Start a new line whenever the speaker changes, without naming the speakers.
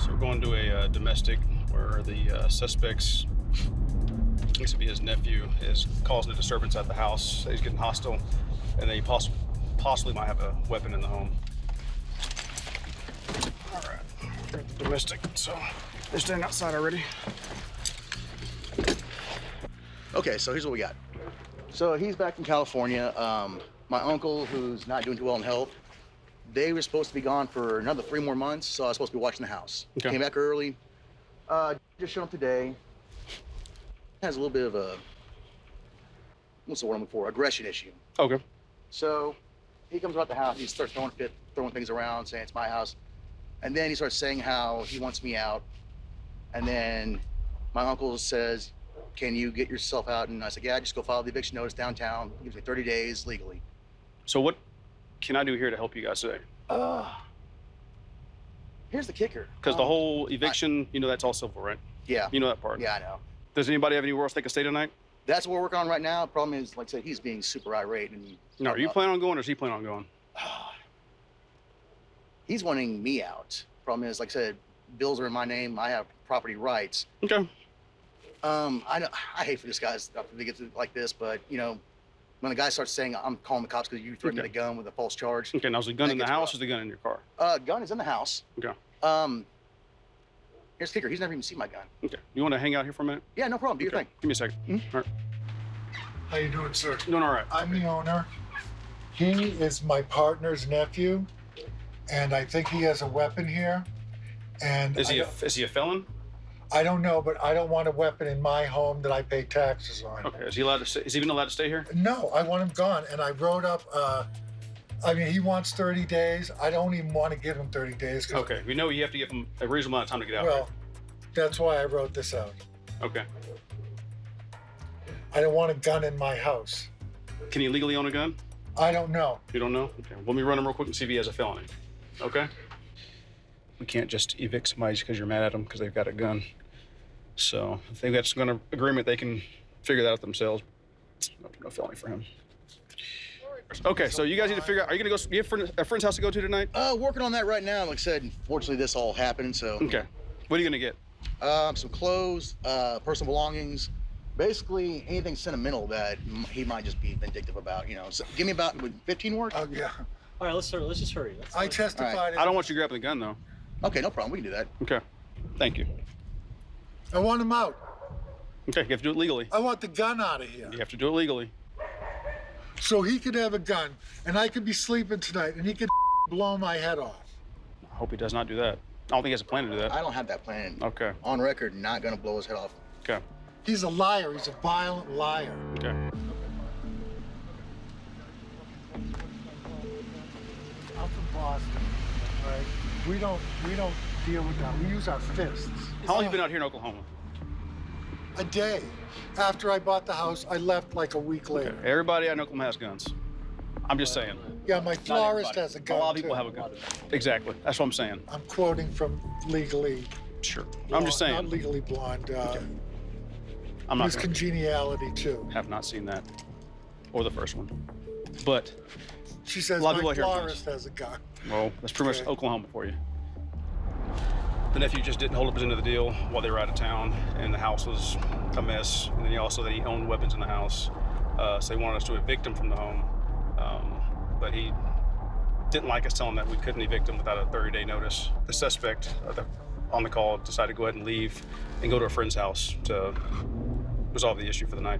So we're going to a domestic where the suspect's, looks to be his nephew, is causing a disturbance at the house. He's getting hostile, and they possibly might have a weapon in the home. All right, we're at the domestic, so they're standing outside already.
Okay, so here's what we got. So he's back from California. My uncle, who's not doing too well in health, they were supposed to be gone for another 3 more months, so I was supposed to be watching the house.
Okay.
Came back early. Just showed up today. Has a little bit of a, what's the word I'm looking for? Aggression issue.
Okay.
So he comes about the house, he starts throwing things around, saying it's my house. And then he starts saying how he wants me out. And then my uncle says, can you get yourself out? And I said, yeah, just go file the eviction notice downtown. Gives me 30 days legally.
So what can I do here to help you guys today?
Here's the kicker.
Because the whole eviction, you know, that's all civil, right?
Yeah.
You know that part.
Yeah, I know.
Does anybody have anywhere else they can stay tonight?
That's what we're working on right now. Problem is, like I said, he's being super irate. And
No, are you planning on going or is he planning on going?
He's wanting me out. Problem is, like I said, bills are in my name. I have property rights.
Okay.
I hate for this guy's to get to like this, but you know, when the guy starts saying I'm calling the cops because you threatened me with a gun with a false charge.
Okay, now is the gun in the house or is the gun in your car?
Gun is in the house.
Okay.
Here's the kicker. He's never even seen my gun.
Okay. You want to hang out here for a minute?
Yeah, no problem. Do your thing.
Give me a second. All right.
How you doing, sir?
Doing all right.
I'm the owner. He is my partner's nephew, and I think he has a weapon here. And
Is he a felon?
I don't know, but I don't want a weapon in my home that I pay taxes on.
Okay. Is he allowed to stay? Is he even allowed to stay here?
No, I want him gone. And I wrote up, I mean, he wants 30 days. I don't even want to give him 30 days.
Okay. We know you have to give him a reasonable amount of time to get out.
Well, that's why I wrote this out.
Okay.
I don't want a gun in my house.
Can he legally own a gun?
I don't know.
You don't know? Okay. Let me run him real quick and see if he has a felony. Okay? We can't just evict somebody just because you're mad at them because they've got a gun. So if they've got some kind of agreement, they can figure that out themselves. No felony for him. Okay, so you guys need to figure out, are you going to go, you have a friend's house to go to tonight?
Working on that right now. Like I said, unfortunately, this all happened, so.
Okay. What are you going to get?
Some clothes, personal belongings, basically anything sentimental that he might just be vindictive about, you know. So give me about 15 words.
Oh, yeah.
All right, let's just hurry.
I testified.
I don't want you grabbing the gun, though.
Okay, no problem. We can do that.
Okay. Thank you.
I want him out.
Okay, you have to do it legally.
I want the gun out of here.
You have to do it legally.
So he could have a gun, and I could be sleeping tonight, and he could blow my head off.
I hope he does not do that. I don't think he has a plan to do that.
I don't have that plan.
Okay.
On record, not gonna blow his head off.
Okay.
He's a liar. He's a violent liar.
Okay.
I'm from Boston, right? We don't deal with that. We use our fists.
How long have you been out here in Oklahoma?
A day. After I bought the house, I left like a week later.
Okay. Everybody in Oklahoma has guns. I'm just saying.
Yeah, my florist has a gun.
A lot of people
too.
have a gun. Exactly. That's what I'm saying.
I'm quoting from Legally.
Sure.
Blonde,
I'm just saying.
Not Legally Blonde.
I'm not
His
gonna,
congeniality too.
have not seen that, or the first one. But
She says
A lot of
my
people out here have
florist has a gun.
well, that's pretty much
Okay.
Oklahoma for you. The nephew just didn't hold up his end of the deal while they were out of town, and the house was a mess. And then he owned weapons in the house, so they wanted us to evict him from the home. But he didn't like us telling him that we couldn't evict him without a 30-day notice. The suspect on the call decided to go ahead and leave and go to a friend's house to resolve the issue for the night.